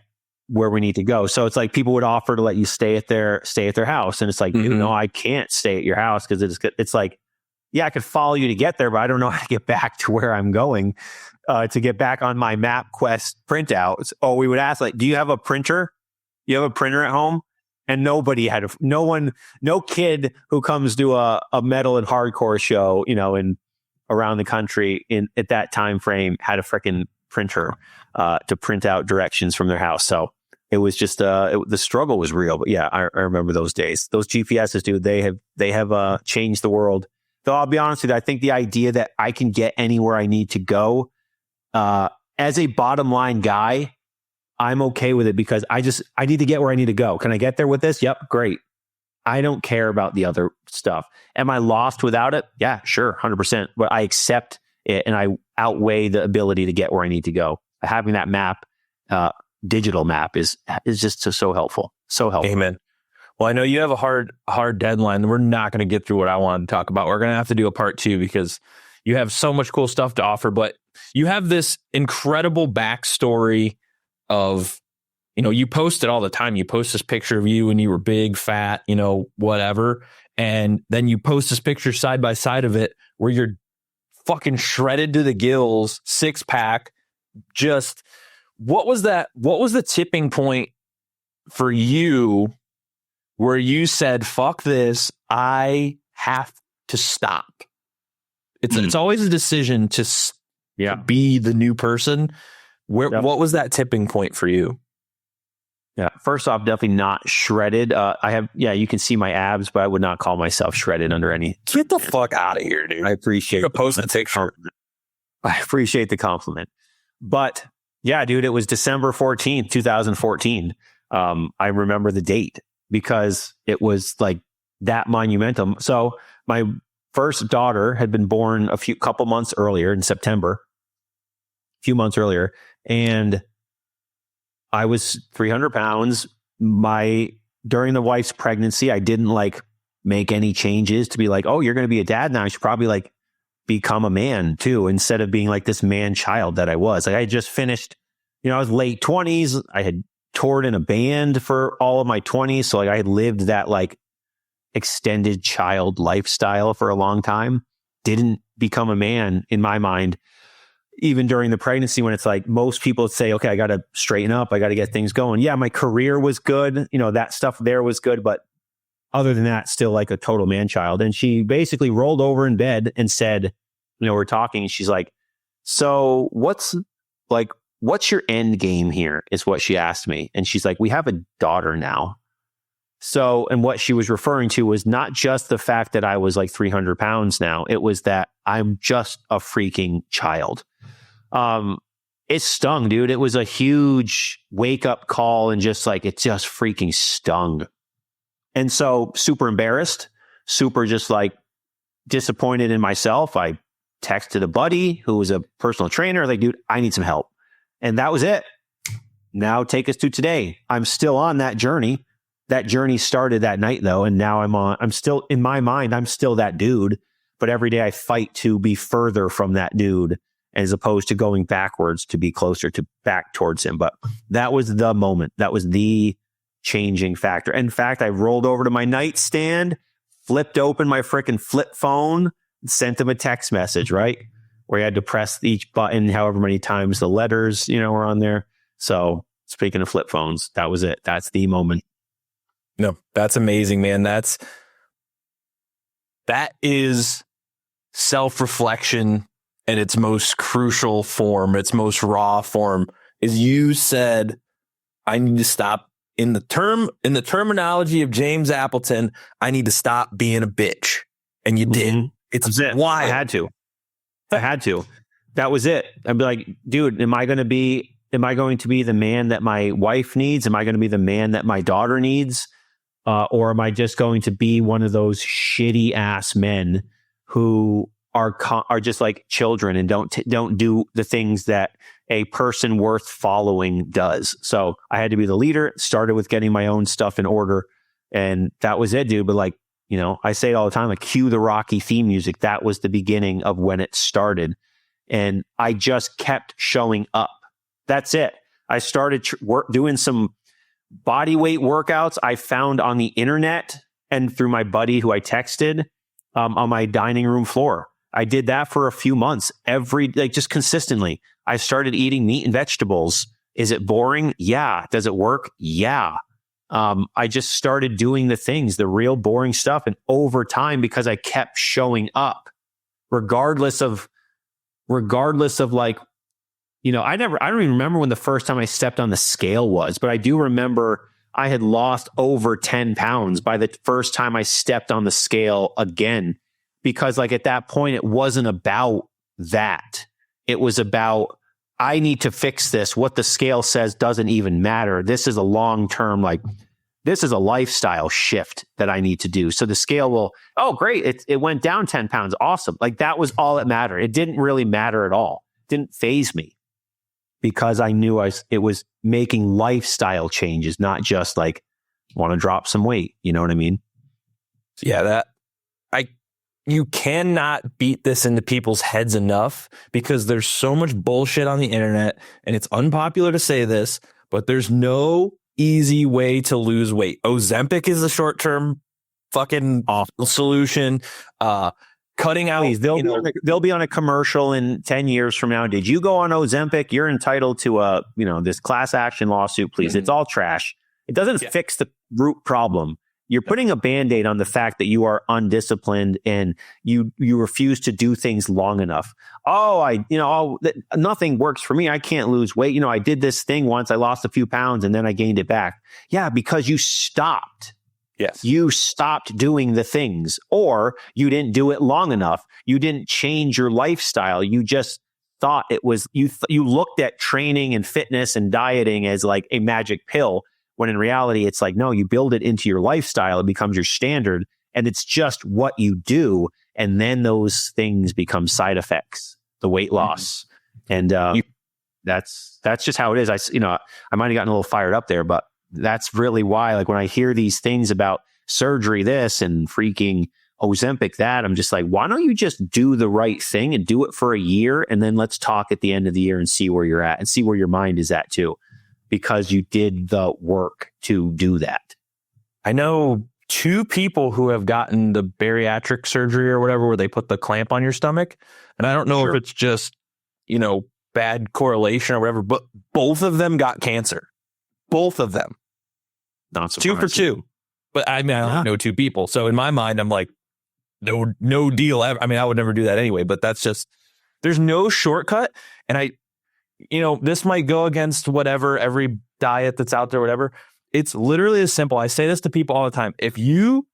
where we need to go. So it's like people would offer to let you stay at their house. And it's like, dude, no, I can't stay at your house because it's like, yeah, I could follow you to get there, but I don't know how to get back to where I'm going to get back on my MapQuest printout. Or we would ask, like, do you have a printer? You have a printer at home? And nobody had no kid who comes to a metal and hardcore show, in around the country at that time frame had a freaking printer to print out directions from their house. So it was just the struggle was real. But yeah, I remember those days. Those GPSs, dude, they have changed the world. Though I'll be honest with you, I think the idea that I can get anywhere I need to go as a bottom line guy, I'm okay with it because I need to get where I need to go. Can I get there with this? Yep, great. I don't care about the other stuff. Am I lost without it? Yeah, sure, 100%. But I accept it and I outweigh the ability to get where I need to go. Having that map, digital map, is just so helpful. So helpful. Amen. Well, I know you have a hard deadline. We're not going to get through what I wanted to talk about. We're going to have to do a part 2 because you have so much cool stuff to offer. But you have this incredible backstory of, you post it all the time. You post this picture of you when you were big, fat, whatever. And then you post this picture side by side of it where you're fucking shredded to the gills, 6-pack. Just what was that? What was the tipping point for you where you said, fuck this, I have to stop? It's always a decision to be the new person. What was that tipping point for you? Yeah. First off, definitely not shredded. You can see my abs, but I would not call myself shredded under any. Get the fuck out of here, dude. I appreciate post a picture. I appreciate the compliment. But yeah, dude, it was December 14th, 2014. I remember the date because it was like that monumental. So my first daughter had been born a couple months earlier in September, a few months earlier. And I was 300 pounds. During the wife's pregnancy, I didn't make any changes to be like, oh, you're going to be a dad now. I should probably become a man too, instead of being like this man child that I was. I had just finished, I was late 20s. I had toured in a band for all of my 20s. So I had lived that extended child lifestyle for a long time. Didn't become a man in my mind. Even during the pregnancy, when it's most people say, okay, I got to straighten up. I got to get things going. Yeah, my career was good. That stuff there was good. But other than that, still like a total man child. And she basically rolled over in bed and said, we're talking. And she's like, so what's your end game here is what she asked me. And she's like, we have a daughter now. So, and what she was referring to was not just the fact that I was 300 pounds now. It was that I'm just a freaking child. It stung, dude. It was a huge wake up call and just it just freaking stung. And so super embarrassed, super just disappointed in myself. I texted a buddy who was a personal trainer, dude, I need some help. And that was it. Now take us to today. I'm still on that journey. That journey started that night though. And now I'm still in my mind, I'm still that dude, but every day I fight to be further from that dude as opposed to going backwards to be closer to back towards him. But that was the moment. That was the changing factor. In fact, I rolled over to my nightstand, flipped open my freaking flip phone, sent him a text message, right? Where you had to press each button, however many times the letters, were on there. So speaking of flip phones, that was it. That's the moment. No, that's amazing, man. That is self-reflection in its most crucial form, its most raw form. Is you said, I need to stop. In the terminology of James Appleton, I need to stop being a bitch. And you did. It's why I had to. That was it. I'd be like, dude, am I going to be the man that my wife needs? Am I going to be the man that my daughter needs? Or am I just going to be one of those shitty ass men who are just like children and don't do the things that a person worth following does? So I had to be the leader. Started with getting my own stuff in order, and that was it, dude. But I say it all the time, cue the Rocky theme music. That was the beginning of when it started, and I just kept showing up. That's it. I started doing some body weight workouts I found on the internet and through my buddy who I texted on my dining room floor. I did that for a few months, just consistently. I started eating meat and vegetables. Is it boring? Yeah. Does it work? Yeah. I just started doing the things, the real boring stuff. And over time, because I kept showing up, regardless of like, I don't even remember when the first time I stepped on the scale was, but I do remember I had lost over 10 pounds by the first time I stepped on the scale again, because like at that point, it wasn't about that. It was about, I need to fix this. What the scale says doesn't even matter. This is a long-term, this is a lifestyle shift that I need to do. So the scale will, oh, great. It went down 10 pounds. Awesome. Like that was all that mattered. It didn't really matter at all. It didn't faze me because I knew it was making lifestyle changes, not just like want to drop some weight. You know what I mean? Yeah, you cannot beat this into people's heads enough because there's so much bullshit on the internet, and it's unpopular to say this, but there's no easy way to lose weight. Ozempic is the short-term fucking solution. Cutting out, please, they'll be on a commercial in 10 years from now. Did you go on Ozempic? You're entitled to this class action lawsuit, please. Mm-hmm. It's all trash. It doesn't fix the root problem. You're putting a Band-Aid on the fact that you are undisciplined and you refuse to do things long enough. Nothing works for me. I can't lose weight. I did this thing once. I lost a few pounds and then I gained it back. Yeah, because you stopped. Yes. You stopped doing the things, or you didn't do it long enough. You didn't change your lifestyle. You just thought it was, you looked at training and fitness and dieting as like a magic pill, when in reality, it's like, no, you build it into your lifestyle. It becomes your standard, and it's just what you do. And then those things become side effects, the weight loss. And that's just how it is. I might have gotten a little fired up there, but that's really why, like when I hear these things about surgery, this and freaking Ozempic, that, I'm just like, why don't you just do the right thing and do it for a year? And then let's talk at the end of the year and see where you're at and see where your mind is at too, because you did the work to do that. I know 2 people who have gotten the bariatric surgery or whatever, where they put the clamp on your stomach. And I don't know if it's just, bad correlation or whatever, but both of them got cancer. Both of them. Not surprising. 2 for 2. But I mean, I only know 2 people. So in my mind, I'm like, no deal ever. I mean, I would never do that anyway, but that's just, there's no shortcut. And this might go against whatever, every diet that's out there, whatever. It's literally as simple. I say this to people all the time. If you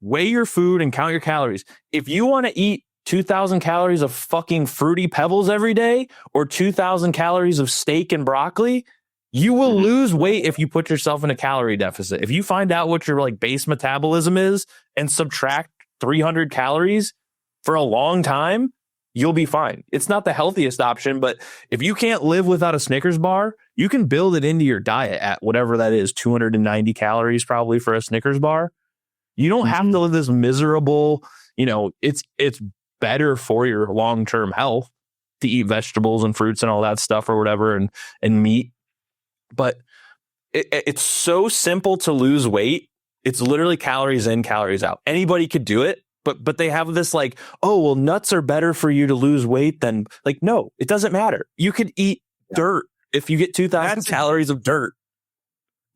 weigh your food and count your calories, if you want to eat 2,000 calories of fucking Fruity Pebbles every day or 2,000 calories of steak and broccoli, you will lose weight if you put yourself in a calorie deficit. If you find out what your like base metabolism is and subtract 300 calories for a long time, you'll be fine. It's not the healthiest option, but if you can't live without a Snickers bar, you can build it into your diet at whatever that is, 290 calories probably for a Snickers bar. You don't have to live this miserable, it's better for your long-term health to eat vegetables and fruits and all that stuff or whatever and meat. But it's so simple to lose weight. It's literally calories in, calories out. Anybody could do it. But they have this like, oh, well, nuts are better for you to lose weight than like, no, it doesn't matter. You could eat dirt if you get 2,000 calories of dirt.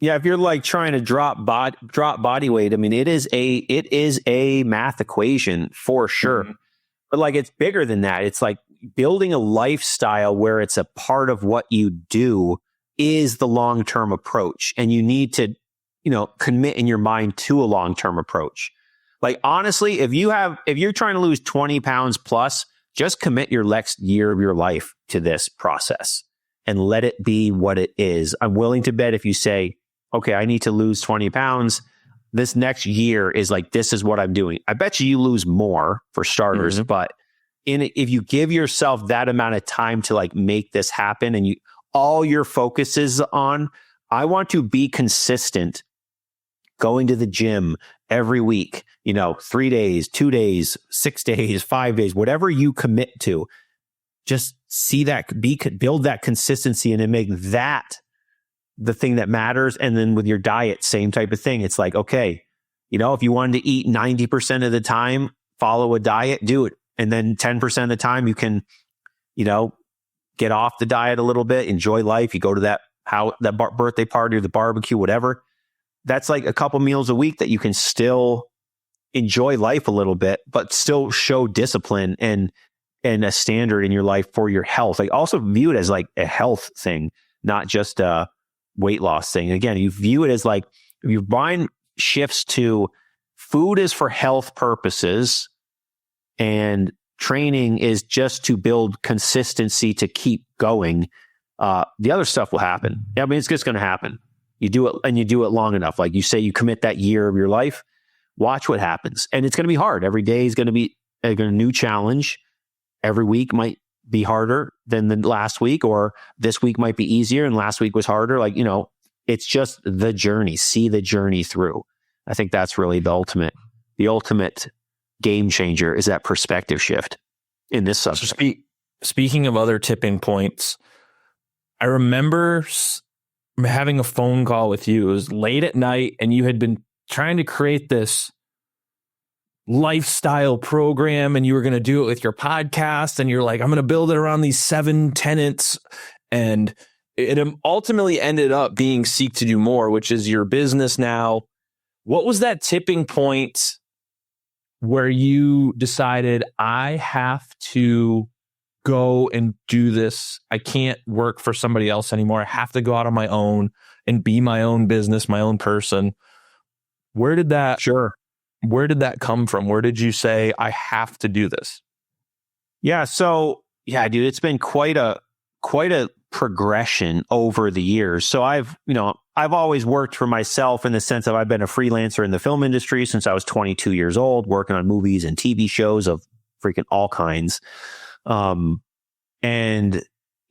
Yeah, if you're like trying to drop body weight, I mean, it is a math equation for sure. Mm-hmm. But like it's bigger than that. It's like building a lifestyle where it's a part of what you do is the long-term approach. And you need to, commit in your mind to a long-term approach. Like, honestly, if you're trying to lose 20 pounds plus, just commit your next year of your life to this process and let it be what it is. I'm willing to bet if you say, okay, I need to lose 20 pounds, this next year is like, this is what I'm doing. I bet you lose more for starters, but if you give yourself that amount of time to like make this happen and all your focus is on, I want to be consistent going to the gym every week, 3 days, 2 days, 6 days, 5 days, whatever you commit to, just see that, build that consistency and then make that the thing that matters. And then with your diet, same type of thing. It's like, okay, if you wanted to eat 90% of the time, follow a diet, do it. And then 10% of the time you can, get off the diet a little bit, enjoy life. You go to that birthday party or the barbecue, whatever. That's like a couple meals a week that you can still enjoy life a little bit, but still show discipline and a standard in your life for your health. Like also view it as like a health thing, not just a weight loss thing. Again, you view it as like, if your mind shifts to food is for health purposes and training is just to build consistency to keep going, the other stuff will happen. I mean, it's just going to happen. You do it and you do it long enough. Like you say, you commit that year of your life, watch what happens. And it's going to be hard. Every day is going to be a new challenge. Every week might be harder than the last week, or this week might be easier and last week was harder. Like, it's just the journey. See the journey through. I think that's really the ultimate game changer is that perspective shift in this subject. So speaking of other tipping points, I remember having a phone call with you. It was late at night and you had been trying to create this lifestyle program and you were going to do it with your podcast. And you're like, I'm going to build it around these 7 tenets. And it ultimately ended up being Seek to Do More, which is your business now. What was that tipping point where you decided I have to go and do this? I can't work for somebody else anymore. I have to go out on my own and be my own business, my own person. Where did that come from? Where did you say, I have to do this? Yeah. So dude, it's been quite a progression over the years. So I've always worked for myself in the sense of I've been a freelancer in the film industry since I was 22 years old, working on movies and TV shows of freaking all kinds. And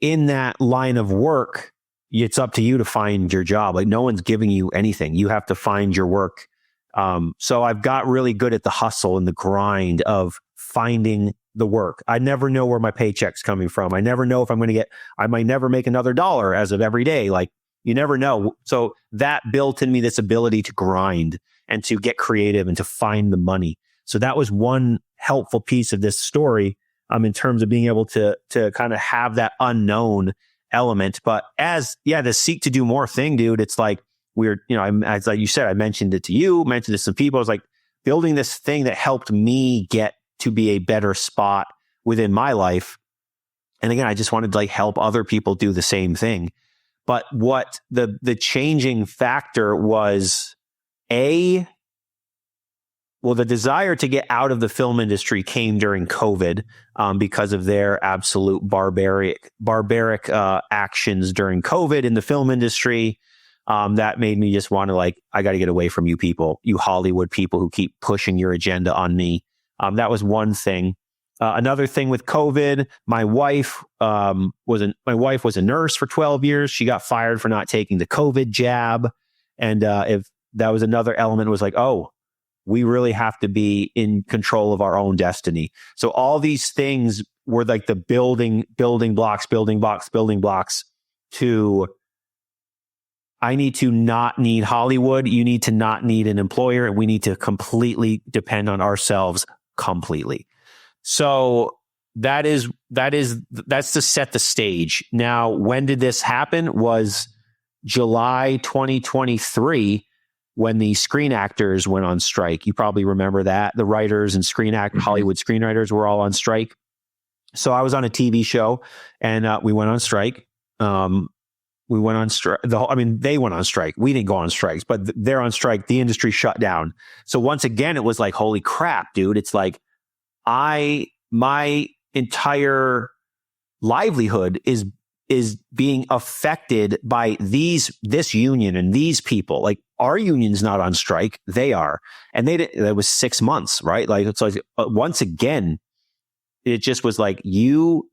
in that line of work, it's up to you to find your job. Like no one's giving you anything. You have to find your work. So I've got really good at the hustle and the grind of finding the work. I never know where my paycheck's coming from. I never know if I might never make another dollar as of every day. Like you never know. So that built in me this ability to grind and to get creative and to find the money. So that was one helpful piece of this story, in terms of being able to kind of have that unknown element. But the Seek to Do More thing, dude, it's like as like you said, I mentioned it to you, mentioned it to some people. I was like building this thing that helped me get to be a better spot within my life. And again, I just wanted to like help other people do the same thing. But what the changing factor was the desire to get out of the film industry came during COVID because of their absolute barbaric actions during COVID in the film industry. That made me just want to I got to get away from you people, you Hollywood people who keep pushing your agenda on me. That was one thing. Another thing with COVID, my wife was a nurse for 12 years. She got fired for not taking the COVID jab. And if that was another element, was like, oh, we really have to be in control of our own destiny. So all these things were like the building blocks to, I need to not need Hollywood. You need to not need an employer, and we need to completely depend on ourselves completely. So that's to set the stage. Now, when did this happen? Was July 2023 when the Screen Actors went on strike. You probably remember that. The writers and Hollywood screenwriters were all on strike. So I was on a TV show and we went on strike. We went on strike. They went on strike. We didn't go on strikes, but they're on strike. The industry shut down. So once again, it was like, holy crap, dude. It's like, my entire livelihood is being affected by this union and these people. Like our union's not on strike. They are. And that was 6 months, right? Like, it's like, once again, it just was like, you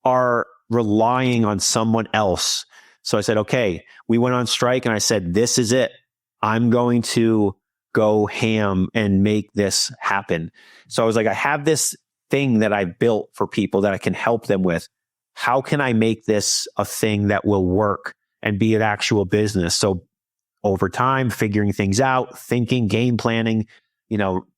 are relying on someone else. So I said, okay, we went on strike and I said, this is it. I'm going to go ham and make this happen. So I was like, I have this thing that I built for people that I can help them with. how can I make this a thing that will work and be an actual business? So over time, figuring things out, thinking, game planning,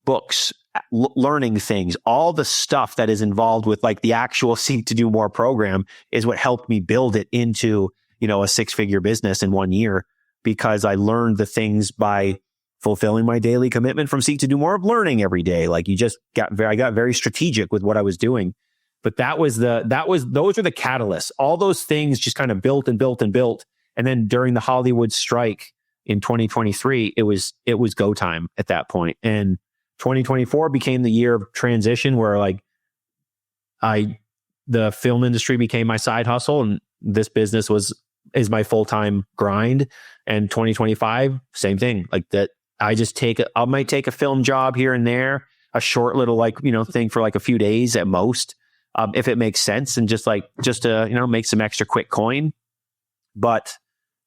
books, learning things, all the stuff that is involved with like the actual Seek to Do More program is what helped me build it into, a six-figure business in 1 year, because I learned the things by fulfilling my daily commitment from Seek to Do More of learning every day. Like I got very strategic with what I was doing. But those are the catalysts. All those things just kind of built and built and built. And then during the Hollywood strike in 2023, it was go time at that point. And 2024 became the year of transition where like the film industry became my side hustle, and this business is my full-time grind. And 2025, same thing. Like that, I might take a film job here and there, a short little thing for like a few days at most, if it makes sense, and just to make some extra quick coin. But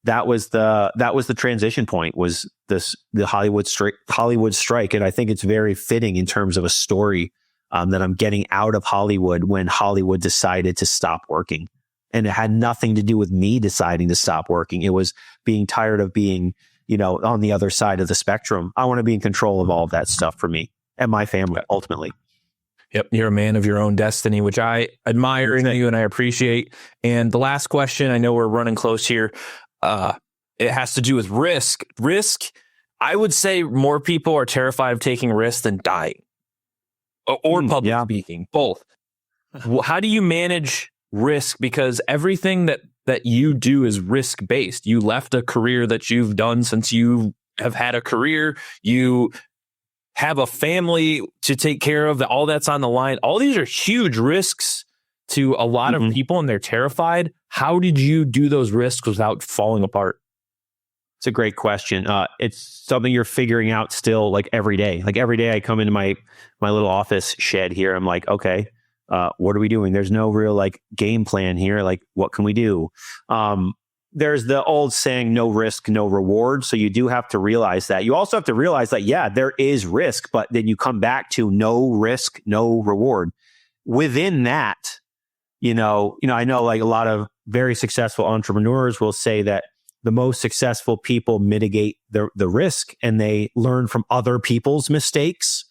that was the transition point, was the Hollywood strike. And I think it's very fitting in terms of a story that I'm getting out of Hollywood when Hollywood decided to stop working. And it had nothing to do with me deciding to stop working. It was being tired of being, on the other side of the spectrum. I want to be in control of all of that stuff for me and my family, ultimately. Yep. You're a man of your own destiny, which I admire in you and I appreciate. And the last question, I know we're running close here. It has to do with risk. Risk, I would say more people are terrified of taking risks than dying or public speaking, both. How do you manage risk? Because everything that you do is risk based. You left a career that you've done since you have had a career. You have a family to take care of. All that's on the line. All these are huge risks to a lot of people, and they're terrified. How did you do those risks without falling apart? It's a great question. It's something you're figuring out still, like every day. Like every day I come into my little office shed here. I'm like, okay, what are we doing? There's no real like game plan here. Like, what can we do? There's the old saying, no risk, no reward. So you do have to realize that. You also have to realize that, yeah, there is risk, but then you come back to no risk, no reward. Within that, I know like a lot of very successful entrepreneurs will say that the most successful people mitigate the risk and they learn from other people's mistakes,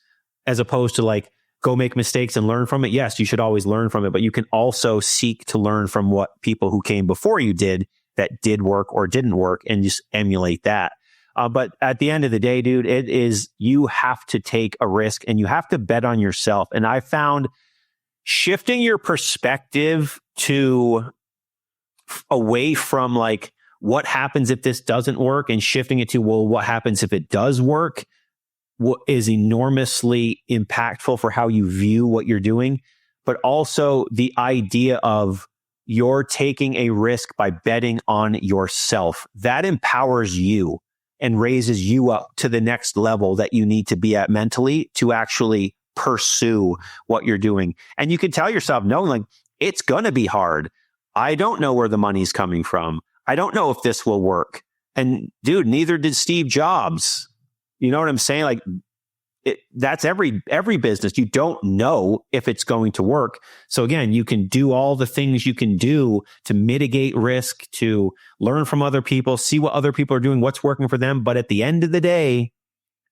as opposed to like go make mistakes and learn from it. Yes, you should always learn from it, but you can also seek to learn from what people who came before you did that did work or didn't work, and just emulate that. But at the end of the day, dude, you have to take a risk and you have to bet on yourself. And I found shifting your perspective to away from like, what happens if this doesn't work, and shifting it to, well, what happens if it does work, is enormously impactful for how you view what you're doing. But also the idea of you're taking a risk by betting on yourself. That empowers you and raises you up to the next level that you need to be at mentally to actually pursue what you're doing. And you can tell yourself, no, like, it's going to be hard. I don't know where the money's coming from. I don't know if this will work. And dude, neither did Steve Jobs. You know what I'm saying? Like, that's every business. You don't know if it's going to work. So again, you can do all the things you can do to mitigate risk, to learn from other people, see what other people are doing, what's working for them. But at the end of the day,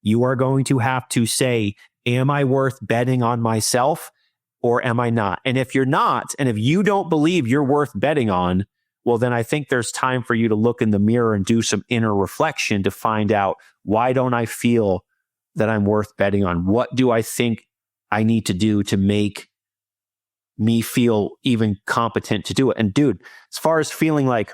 you are going to have to say, am I worth betting on myself or am I not? And if you're not, and if you don't believe you're worth betting on, well, then I think there's time for you to look in the mirror and do some inner reflection to find out, why don't I feel that I'm worth betting on? What do I think I need to do to make me feel even competent to do it? And dude, as far as feeling like,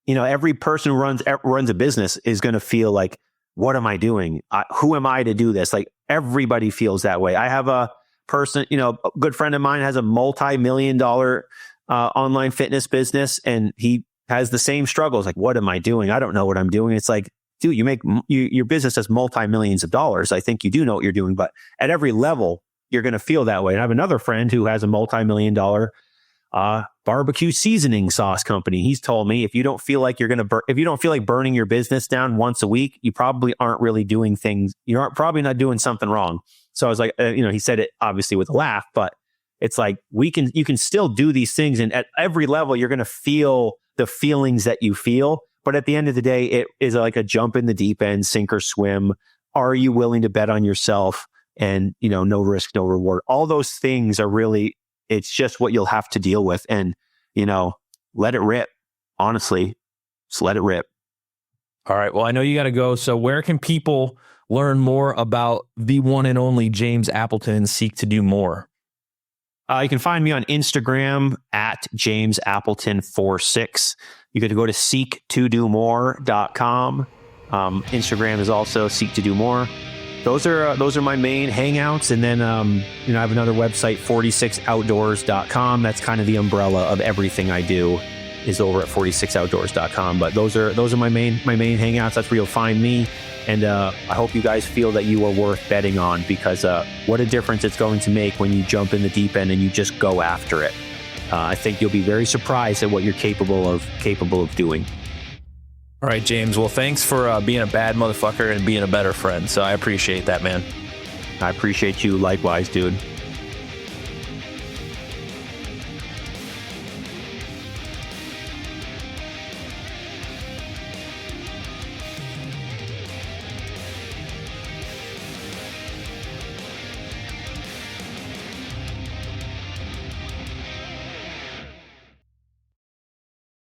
every person who runs a business is going to feel like, what am I doing? Who am I to do this? Like, everybody feels that way. I have a person, a good friend of mine has a multi-million-dollar online fitness business, and he has the same struggles. Like, what am I doing? I don't know what I'm doing. It's like, dude, your business has multi-millions of dollars. I think you do know what you're doing, but at every level, you're going to feel that way. And I have another friend who has a multi-million-dollar barbecue seasoning sauce company. He's told me, if you don't feel like if you don't feel like burning your business down once a week, you probably aren't really doing things. You're probably not doing something wrong. So I was like, he said it obviously with a laugh, but it's like you can still do these things. And at every level, you're going to feel the feelings that you feel. But at the end of the day, it is like a jump in the deep end, sink or swim. Are you willing to bet on yourself? And, no risk, no reward. All those things are really, it's just what you'll have to deal with. And, let it rip. Honestly, just let it rip. All right. Well, I know you got to go. So where can people learn more about the one and only James Appleton and seek to do more? You can find me on Instagram at James Appleton 46. You got to go to seek2domore.com. Instagram is also seek to do more. Those are my main hangouts. And then, I have another website, 46outdoors.com. That's kind of the umbrella of everything I do is over at 46outdoors.com. But those are my main hangouts. That's where you'll find me. And I hope you guys feel that you are worth betting on, because what a difference it's going to make when you jump in the deep end and you just go after it. I think you'll be very surprised at what you're capable of doing. All right, James. Well, thanks for being a bad motherfucker and being a better friend. So I appreciate that, man. I appreciate you likewise, dude.